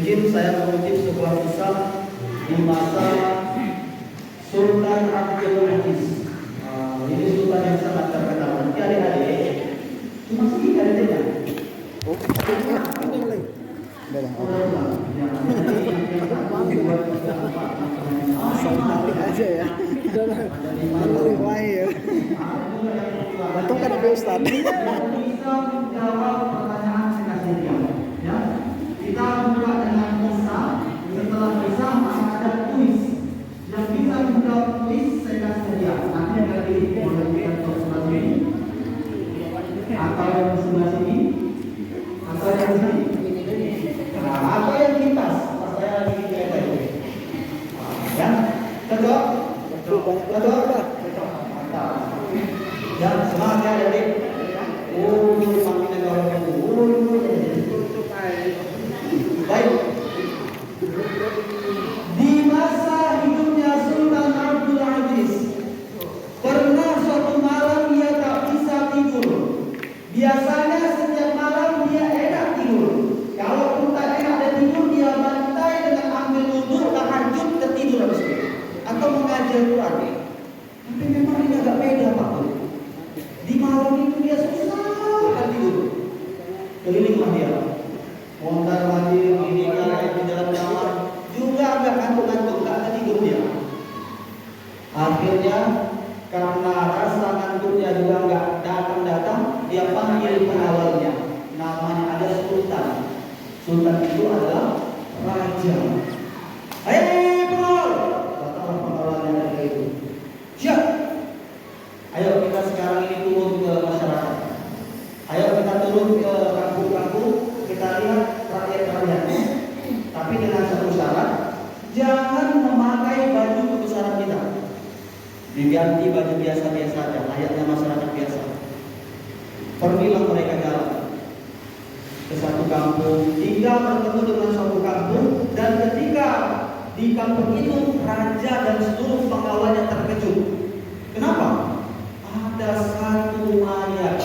Izin saya mengutip sebuah kisah di masa Sultan Abdul Aziz. Ini sultan yang sangat terkenal. Nanti adik-adik cuma segini adiknya. Oh, ini yang lain. Asal tarik aja ya. Tarik lahir. Untung kan ada Ustaz. Bisa menjawab pertanyaan singkat ya. Kita buka dengan kisah. Setelah kisah maka ada kuis. Yang bisa menjawab kuis saya kasih hadiah. Nanti yang lagi boleh kita ke sebelah sini, atau yang sebelah sini, atau yang sini, atau yang lintas. Pas saya lagi di kereta itu. Ya, cocok. Cocok. Mantap. Ya, semangat ya adik. Makin negara dulu. Baik. Di masa hidupnya Sultan Abdul Aziz, pernah suatu malam dia tak bisa tidur. Biasanya setiap malam dia enak tidur. Kalau pun tak enak dia tidur, dia bantai dengan ambil wudhu, tahajud, tertidur habis itu. Atau mengajar Quran. Tapi memang ini agak beda Pak. Di malam itu dia susah tidur. Kelilinglah dia. Mondar mandir ini kan di dalam kamar juga agak ngantuk-ngantuk, tak ada tidur dia. Akhirnya karena rasa ngantuknya juga enggak datang-datang, dia panggil pengawalnya. Namanya ada sultan. Sultan itu adalah raja. Hei pengawal, katalah pengawalnya dari itu. Siap. Ayo kita sekarang ini turun ke masyarakat. Ayo kita turun ke kampung-kampung, kita lihat rakyat-rakyatnya. Tapi dengan satu syarat, jangan memakai baju kebesaran kita. Diganti baju biasa-biasa saja, layaknya masyarakat biasa. Pergilah mereka jalan ke satu kampung, hingga bertemu dengan suatu kampung, dan ketika di kampung itu raja dan seluruh pengawalnya terkejut. Kenapa? Ada satu mayat,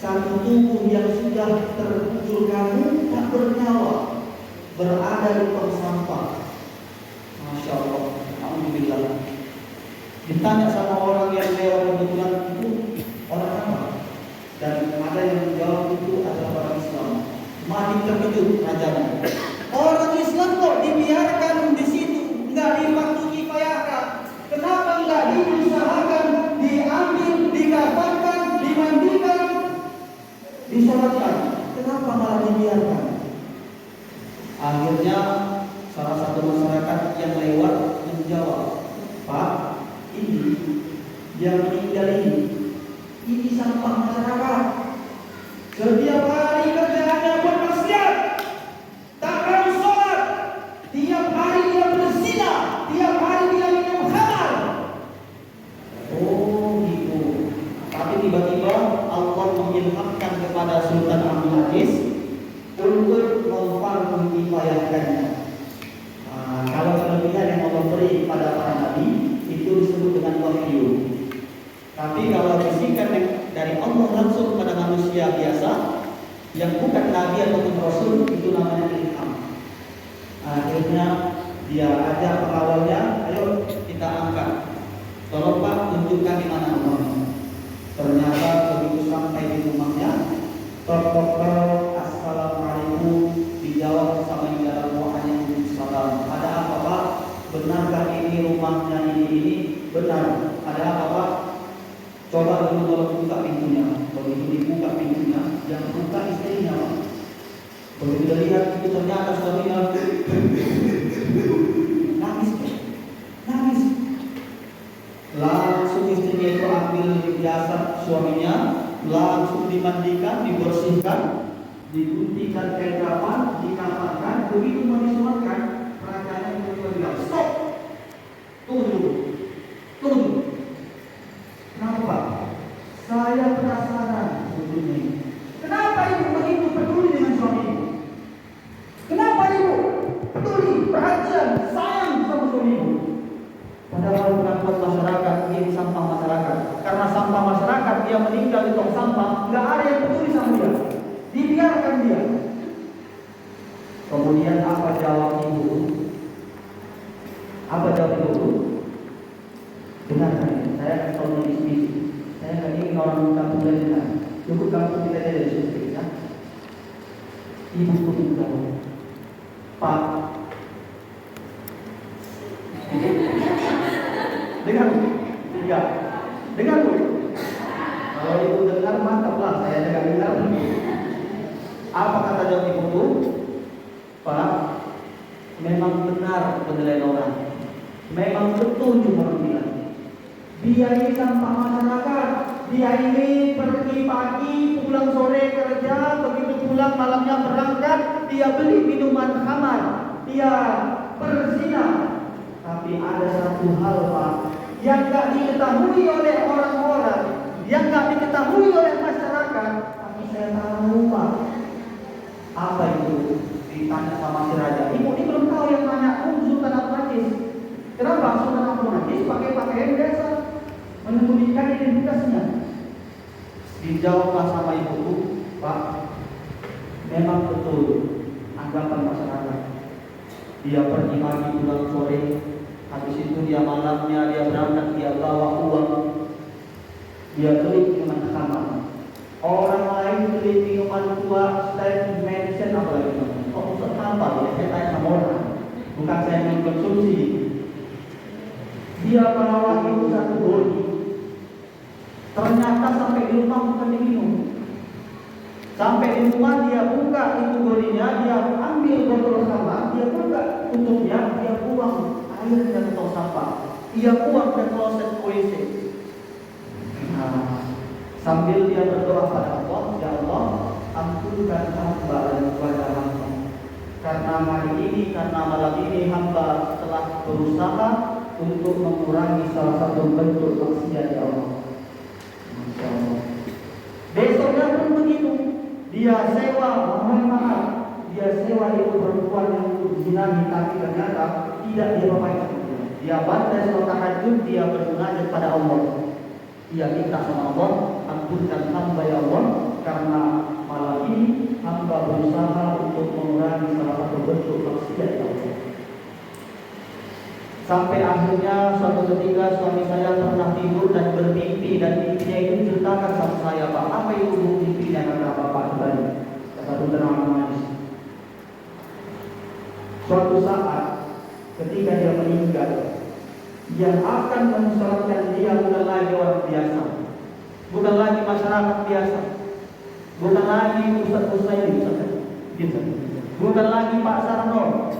satu tubuh yang sudah terkubur kamu tak bernyawa, berada di tong sampah. Masya Allah, alhamdulillah. Ditanya sama orang yang lewat kebetulan itu orang apa? Dan ada yang menjawab itu adalah orang Islam. Mati terkejut rajanya. Orang Islam kok dibiarkan di situ, nggak dipaktukifayakan? Kenapa nggak diusahakan, diambil, dikafankan, dimandikan, disolatkan? Kenapa malah dibiarkan? Akhirnya salah satu masyarakat yang lewat menjawab, Pak, ini yang meninggal ini sampah masyarakat. Setiap hari kerjaannya buat maksiat, tak mau sholat, tiap hari dia berzina, tiap hari dia minum khamar. Oh gitu. Tapi tiba-tiba Allah mengilhamkan kepada Sultan Abdul Aziz untuk memfardukifayakannya. Kalau kelebihan yang Allah beri kepada para nabi itu disebut dengan wahyu. Tapi kalau bisikan dari Allah langsung kepada manusia biasa yang bukan nabi ataupun rasul, itu namanya ilham. Akhirnya dia ajak pengawalnya, ayo kita angkat. Tolong Pak, tunjukkan di mana rumahnya. Ternyata begitu sampai di rumahnya, protokol assalamualaikum dijawab sama yang dalam wahai salam. Ada apa Pak? Benarkah ini rumahnya ini? Benar. Ada apa Pak? Coba dulu kalau buka pintunya. Begitu dibuka pintunya, yang buka istrinya Pak. Begitu dia lihat itu ternyata suaminya nangis. Langsung istrinya itu ambil jasad suaminya, langsung dimandikan, dibersihkan, diguntingkan kain kafan, dikafankan. Begitu mau disolatkan, rajanya itu bilang, stop, tunggu. Kenapa? Saya penasaran sebetulnya. Kenapa ibu begitu peduli dengan suami ibu? Kenapa ibu peduli, perhatian, sayang sama suami ibu? Padahal pengakuan masyarakat ini sampah masyarakat. Karena sampah masyarakat, dia meninggal di tong sampah, nggak ada yang peduli sama dia, dibiarkan dia. Kemudian apa jawab ibu? Apa jawab ibu? Benar kan? Saya akan tahu misi. Saya akan ingin orang kampung lain. Cukup kampung kita dari sini. Ya? Ibu pun tahu. Pak. Dengar bu? Tidak. Dengar bu? Kalau ibu dengar mantaplah. Saya tidak dengar. Apa kata jawab ibu bu? Pak, memang benar penilaian orang. Memang betul cuma orang bilang. Dia ini tanpa masyarakat. Dia ini pergi pagi, pulang sore kerja, begitu pulang malamnya berangkat, dia beli minuman khamar, dia berzina. Tapi ada satu hal Pak, yang gak diketahui oleh orang-orang, yang gak diketahui oleh masyarakat, tapi saya tahu Pak. Apa itu? Ditanya sama si raja. Ibu ini belum tahu yang nanya Sultan Abdul Aziz. Kenapa Sultan Abdul Aziz pakai pakaian biasa, menyembunyikan identitasnya? Dijawablah sama ibu, Pak, memang betul anggapan masyarakat. Dia pergi pagi pulang sore, habis itu dia malamnya dia berangkat, dia bawa uang, dia beli minuman khamar. Orang lain beli minuman tua, stand mention apa lagi? Oh, untuk apa ya? Saya tanya sama orang, bukan saya mengkonsumsi. Dia bawa itu satu botol. Ternyata sampai di rumah bukan diminum. Sampai di rumah dia buka itu golinya, dia ambil botol khamar, dia buka tutupnya, dia buang air dan tong sampah. Dia buang ke kloset WC. Nah, sambil dia berdoa pada Allah, ya Allah, ampunkan hamba dan keluarga hamba. Karena hari ini, karena malam ini hamba telah berusaha untuk mengurangi salah satu bentuk maksiat ya Allah. Besoknya pun begitu. Dia sewa mahal-mahal. Dia sewa itu perempuan yang berzina, tapi ternyata tidak dia pakai. Dia bantai sholat tahajud, dia bermunajat pada Allah. Dia minta sama Allah, ampunkan hamba ya Allah, karena malam ini hamba berusaha untuk mengurangi salah satu bentuk maksiat ya Allah. Sampai akhirnya suatu ketika suami saya pernah tidur dan bermimpi, dan mimpinya itu ceritakan sama saya, Pak, apa itu mimpinya? Kata Bapak kembali, kata Dr. Manis. Suatu saat ketika dia meninggal, yang akan mensolatkan dia bukan lagi orang biasa, bukan lagi masyarakat biasa, bukan lagi ustaz-ustaz ini, bukan lagi Pak Sarno,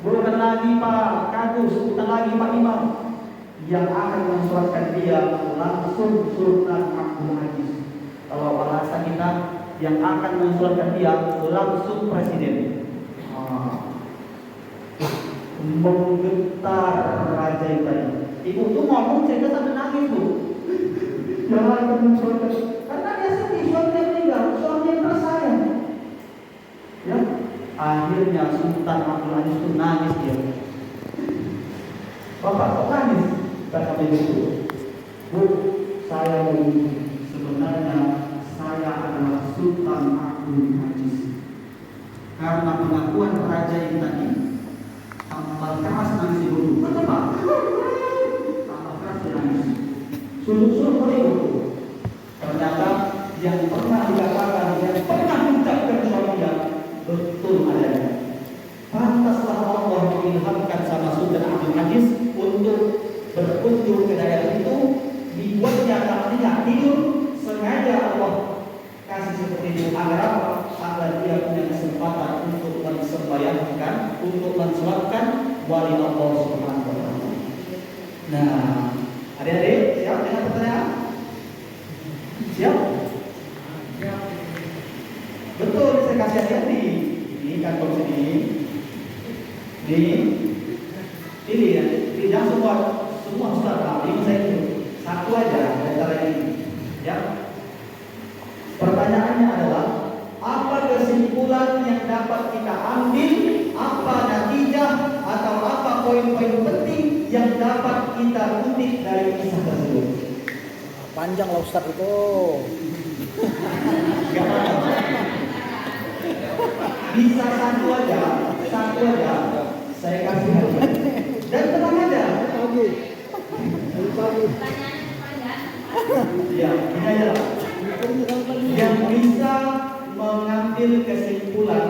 bukan lagi Pak Kadus, bukan lagi Pak Imam. Yang akan mensolatkan dia langsung Sultan Abdul Aziz. Kalau bahasa kita, yang akan mensolatkan dia langsung presiden. Menggetar raja itu. Ibu tuh ngomong cerita sampai nangis bu. Yang akan mensolatkan, karena dia sedih suaminya meninggal, suaminya tersayang. Ya. Akhirnya Sultan Abdul Aziz itu nangis dia. Bapak kok nangis? Kata ibu, Bu, saya sebenarnya saya adalah Sultan Abdul Aziz. Karena pengakuan raja ini tadi, tambah keras nangis ibu. Kenapa? Tambah keras nangis. Sungguh-sungguh ibu. Ternyata yang pernah dikatakan, yang pernah mengucapkan suaminya, betul adanya. Pantaslah Allah mengilhamkan sama Sultan Abdul Aziz untuk berkunjung ke daerah itu, dibuatnya tak tidur, sengaja Allah kasih seperti itu agar apa? Agar dia punya kesempatan untuk mensembayangkan, untuk mensolatkan wali Allah Subhanahu wa taala. Nah, adik-adik siap dengan pertanyaan? Siap? Betul, saya kasih hadiah di kantong sini. Ini ya, tidak semua ustaz, ini saya satu aja antara ini. Ya. Pertanyaannya adalah, apa kesimpulan yang dapat kita ambil, apa natijah atau apa poin-poin penting yang dapat kita kutip dari kisah tersebut? Panjang lah Ustaz itu. Gak apa-apa. Bisa satu aja, saya kasih aja. Dan tenang aja. Pagi. Pagi. Ya, ini aja. Yang bisa mengambil kesimpulan,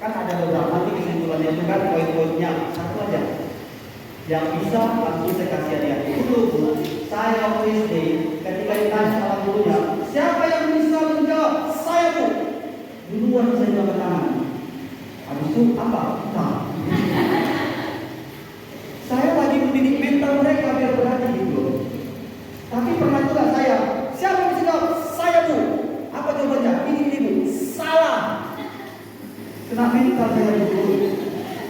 kan ada beberapa nanti kesimpulannya itu kan poin-poinnya, satu aja. Yang bisa langsung saya kasih dia. Dulu saya SD ketika ditanya sama gurunya, siapa yang bisa menjawab? Saya Bu. Duluan saya jawab tangan. Habis itu apa? Nah. Saya lagi mendidik mental mereka biar berani gitu. Tapi pernah juga saya, siapa yang bisa jawab? Saya Bu. Apa jawabannya? Ini Bu. Salah. Kena mental saya dulu.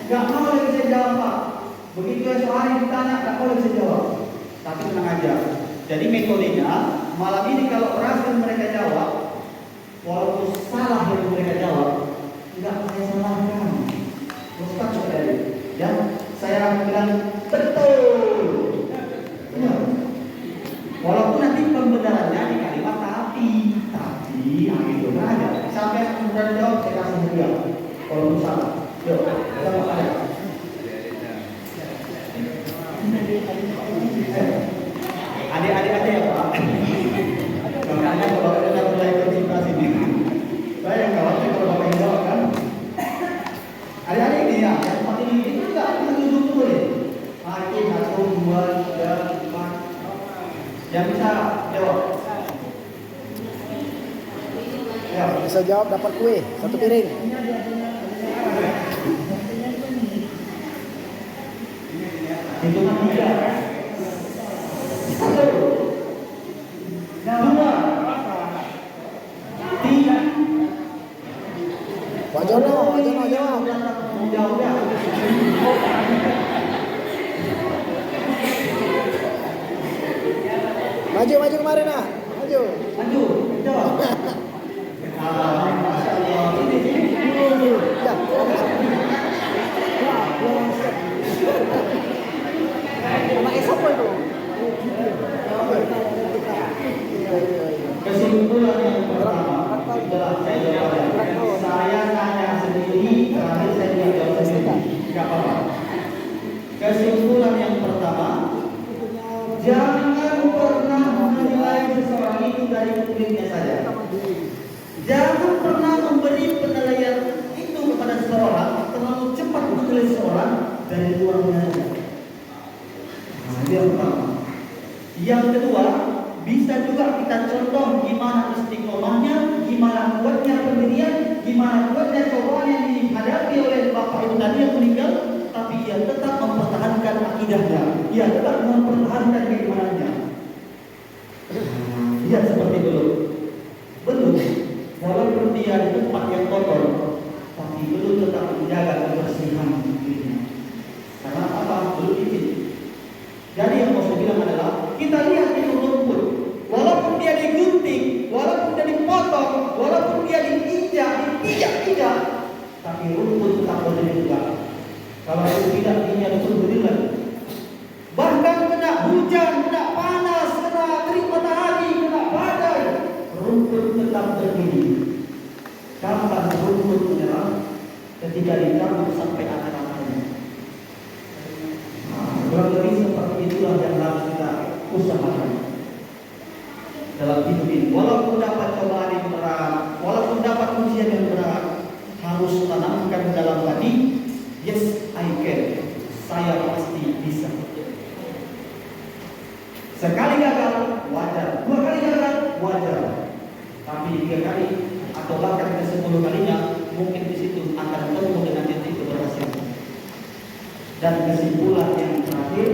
Gak mau lagi saya jawab Pak. Begitu esok hari ditanya, gak mau lagi saya jawab. Tapi tenang aja. Jadi metodenya, malam ini kalau berhasil mereka jawab, walaupun salah yang mereka jawab, enggak saya salahkan. Ustaz sudah ya, saya akan bilang betul. Ya. Walaupun nanti pembenarannya di kalimat tapi, yang itu aja. Sampai kemudian jawab saya kasih hadiah. Kalau salah, yuk kita mau ada. Adik-adik aja ya Pak. Makanya kalau ada mulai konsultasi ini, saya yang khawatir kalau Bapak yang jawab kan. Adik-adik ini ya, yang seperti ini itu enggak, kita duduk dulu nih. Itu 1, 2, 3, 4. Yang bisa jawab. Ya. Bisa jawab dapat kue 1 piring. Hitungan 3. 1, 2, 3. Pak Jono jawab. Jauh. Maju kemarin ah. Maju. Jawab. Masya Allah. Ini. Ya. Anak esok apa itu? Kesimpulan yang pertama adalah saya tanya sendiri, terakhir saya jawab sendiri. Gak apa-apa. Kesimpulan yang pertama, jangan pernah menilai seseorang itu dari kulitnya saja. Jangan pernah memberi penilaian itu kepada seseorang, terlalu cepat menilai seseorang dari luarnya saja. Nah, itu yang pertama. Yang kedua, bisa juga kita contoh gimana istiqomahnya, gimana kuatnya pendirian, gimana kuatnya cobaan yang dihadapi oleh bapak itu tadi yang meninggal, tapi ia tetap mempertahankan akidahnya, ia tetap mempertahankan keimanannya. Ia seperti dulu. Belum, walaupun dia di tempat yang kotor, tapi belum tetap menjaga kebersihan dirinya. Karena apa? Belum izin. Jadi yang mau saya bilang adalah kita lihat itu rumput, walaupun dia digunting, walaupun dia dipotong, walaupun dia dipijak, tapi rumput tetap berdiri juga. Kalau itu tidak, dia harus berdiri lagi. Bahkan kena hujan, kena panas, kena terik matahari, kena badai, rumput tetap berdiri. Kapan rumput menyerah? Ketika dicabut sampai akar-akarnya. Kurang lebih seperti itulah yang harus kita usahakan dalam hidup ini. Walaupun dapat cobaan yang berat, walaupun dapat ujian yang berat, harus tanamkan dalam hati, yes I can, saya pasti bisa. Sekali gagal, wajar. 2 kali gagal, wajar. Tapi 3 kali atau bahkan ke 10 kalinya, mungkin di situ akan ketemu dengan titik keberhasilan. Dan kesimpulan yang terakhir,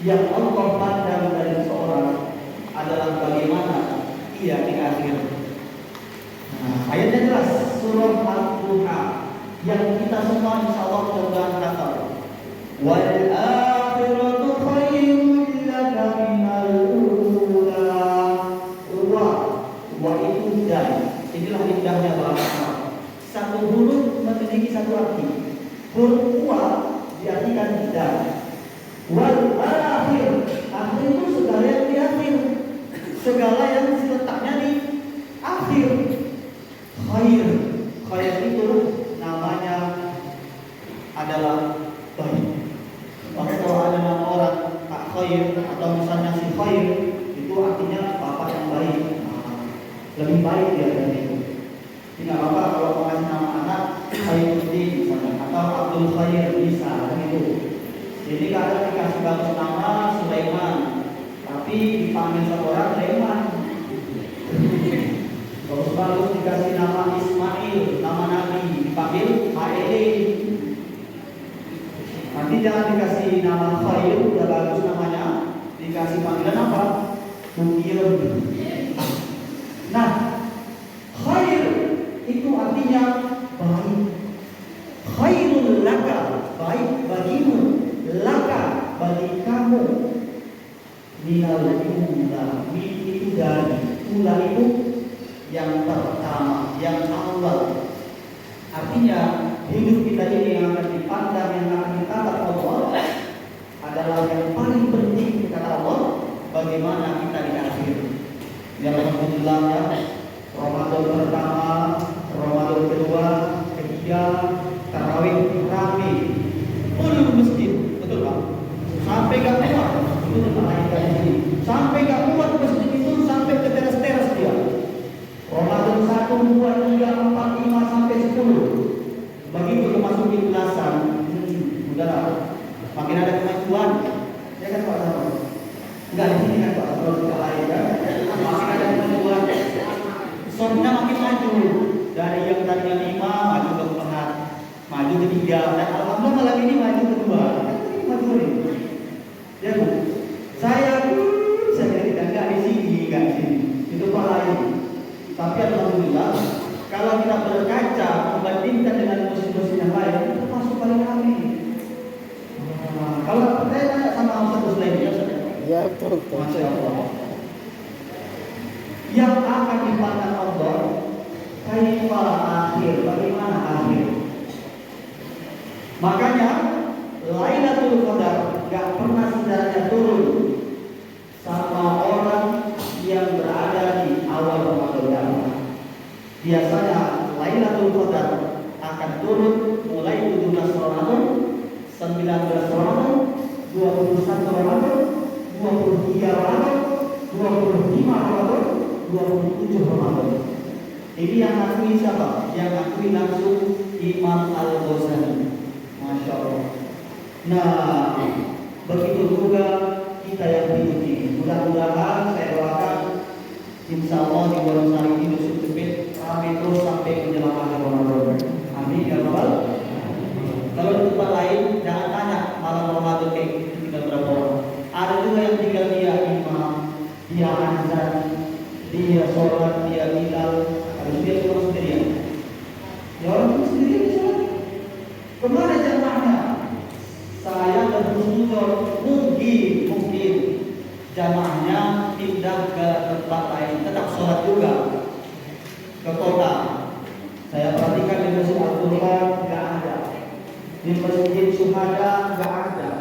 yang Allah pandang dari seorang adalah bagaimana ia di akhir. Ayatnya jelas, surah Al-Duha yang kita semua insya Allah mudah-mudahan hafal. Wal akhiratu khairun laka minal ula. Wa itu dan inilah indahnya bahasa Arab. Satu huruf memiliki satu arti. Huruf wa diartikan dan. Wal akhir itu segala yang di akhir, segala yang letaknya di akhir. Khair baik dia dari itu. Tidak apa kalau mengasih nama anak Khairuddin misalnya atau Abdul Khair bisa kan itu. Jadi kadang dikasih bagus nama Sulaiman, tapi dipanggil satu orang Sulaiman. Bagus dikasih nama Ismail, nama Nabi, dipanggil Haeli. Nanti jangan dikasih nama Khair, udah bagus namanya, dikasih panggilan apa? Mungkin. Nah, Khair itu artinya baik. Khairul laka, baik bagimu, laka bagi kamu. Minal ula, itu dari ula itu yang pertama, yang awal. Artinya hidup kita ini yang akan dipandang, yang akan ditatap Allah adalah yang paling penting kata Allah. Bagaimana kita di akhir? Ya alhamdulillah ya. Ramadan pertama, Ramadan kedua, ketiga, tarawih rame, penuh masjid, betul Pak? Sampai gak kuat, itu melahirkan ini. Sampai gak kuat masjid itu sampai ke teras-teras dia. Ramadan 1, 2, 3, 4, 5 sampai 10. Begitu memasuki belasan, udahlah, makin ada kemajuan. Ya kan Pak Sama? Enggak di sini kan Pak, kalau tidak lain kan, makin ada kemajuan. Soalnya makin maju dari yang tadinya 5 maju ke 4, maju ke 3, dan alhamdulillah malam ini maju ke 2. Kan ini maju nih. Ya Bu, saya tidak di sini, enggak di sini. Itu Pak lain. Tapi alhamdulillah kalau kita berkaca membandingkan dengan musim-musim yang lain, itu termasuk paling ramai. Kalau saya tanya sama Ustaz lainnya, Ya betul. Masya Allah. Yang akan dipandang Allah, kaifa akhir, bagaimana akhir. Makanya Lailatul Qadar gak pernah sebenarnya turun sama orang yang berada di awal Ramadan. Biasanya Lailatul Qadar akan turun mulai 17 Ramadan, 19 Ramadan, 21 Ramadan, 23 Ramadan, 25 Ramadan, 27 Ramadan. Ini yang akui siapa? Yang akui langsung Imam Al-Ghazali. Masya Allah. Nah, begitu juga kita yang ini. Mudah-mudahan saya doakan insya Allah di Wonosari ini Dusun Tepit kami terus sampai menjelang akhir Ramadan. Amin ya Rabbal. Kalau di tempat lain jangan tanya malam Ramadan kayak gitu tinggal berapa orang. Ada juga yang tinggal dia imam, dia azan, dia sholat, dia bilal, harus dia orang sendirian. Ya orang sendirian di sana. Kemana jamaahnya? Saya dan Rasulullah mungkin jamaahnya pindah ke tempat lain, tetap sholat juga ke kota. Saya perhatikan di Masjid Al-Quran nggak ada, di Masjid Syuhada nggak ada,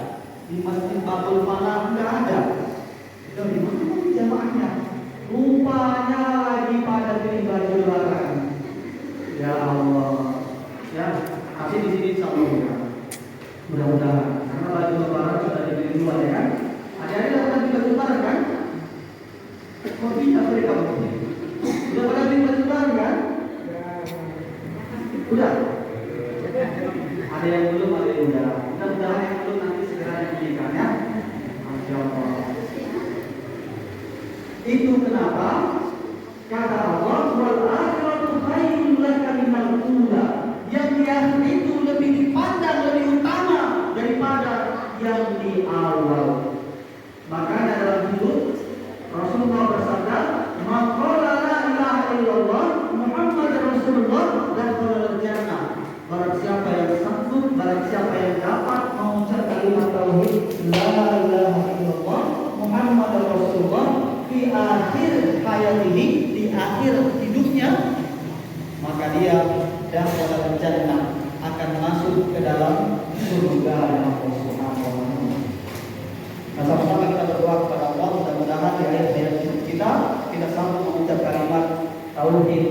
di Masjid Babul Falah nggak ada. Itu di mana jamaahnya? Rupanya lagi pada pilih baju lebaran. Ya Allah, ya. Tapi di sini sama juga. Mudah-mudahan karena baju lebaran sudah dibeli duluan ya kan? Adik-adik lakukan beli baju lebaran kan? Kok bisa beli kamu? Sudah pada beli baju lebaran kan? Udah. Ada yang belum, ada yang udah. Mudah-mudahan yang belum nanti segera dibelikan ya. Masya Allah. Itu kenapa? Kata Allah, wal akhiratu khairun laka minal ula. Yang di akhir itu lebih dipandang, lebih utama daripada yang di awal. Makanya dalam hidup Rasulullah bersabda, "Man qala la ilaha illallah Muhammad Rasulullah dakhala al-jannah." Barang siapa yang sanggup, barang siapa yang dapat mengucap kalimat tauhid la ilaha illallah Muhammad Rasulullah di akhir hayatihi, di akhir hidupnya, maka dia dakhala al-jannah, akan masuk ke dalam surga Allah Subhanahu wa taala. Nah, sama-sama kita berdoa kepada Allah, mudah-mudahan di akhir hayat kita sanggup mengucap kalimat tauhid.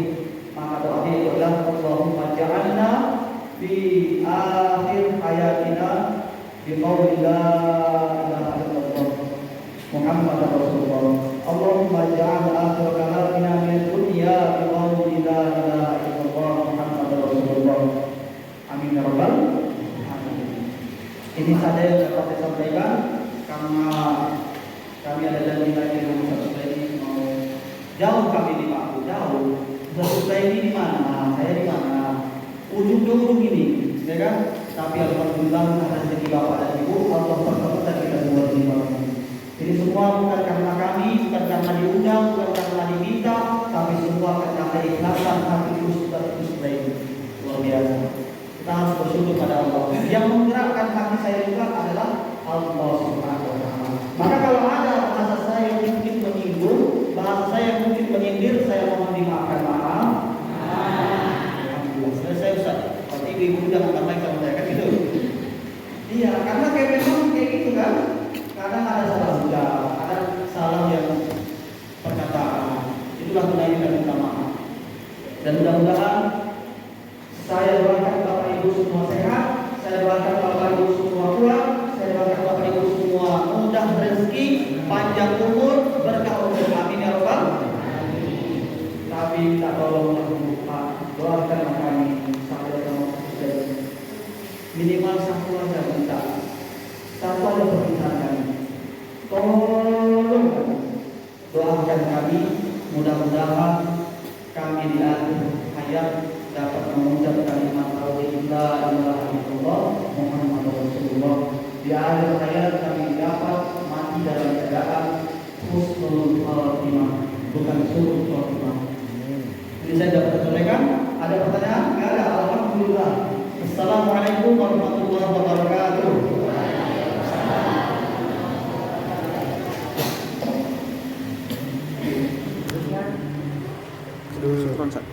Maka doanya adalah Allahumma ja'alna fi akhir hayatina bi qouli la ilaha illallah Muhammad Rasulullah. Allahumma ja'al akhir kalamina min dunya Jauh kami di Pak, jauh. Sesudah ini di mana? Saya di mana? Ujung ke ujung ini, ya kan? Tapi alhamdulillah karena rezeki Bapak dan Ibu, Allah pertemukan kita semua di bawah ini. Jadi semua bukan karena kami, bukan karena diundang, bukan karena diminta, tapi semua karena ikhlasan hati Ustaz ini. Luar biasa. Kita harus bersyukur pada Allah. Yang menggerakkan hati saya juga adalah Allah Subhanahu wa Ta'ala. Maka kalau ada bahasa saya yang mungkin menyinggung, bahasa saya yang mungkin menyindir, saya mohon dimaafkan. Maaf. Alhamdulillah. Selesai Ustaz. Berarti ibu jangan tambah sama saya kan gitu. Iya, karena kayak memang kayak gitu kan. Kadang ada salah ucap, ada salah yang perkataan. Itulah gunanya kita minta maaf. Dan mudah-mudahan saya doakan Bapak Ibu semua sehat, saya doakan Bapak Ibu semua kuat, saya doakan Bapak Ibu semua mudah rezeki, panjang umur, berkah umur. Amin ya Rabbal alamin. Tapi minta tolong Pak, doakanlah kami sampai kamu minimal satu aja minta, satu aja permintaan kami. Tolong doakan kami, mudah-mudahan kami di akhir hayat dapat mengucap kalimat tauhid la ilaha illallah Muhammadur Rasulullah. Di akhir hayat kami dapat mati dalam keadaan husnul khatimah, bukan su'ul khatimah. Jadi saya dapat sampaikan, ada pertanyaan? Enggak ada. Alhamdulillah. Assalamualaikum warahmatullahi wabarakatuh. Syukran, Ustaz.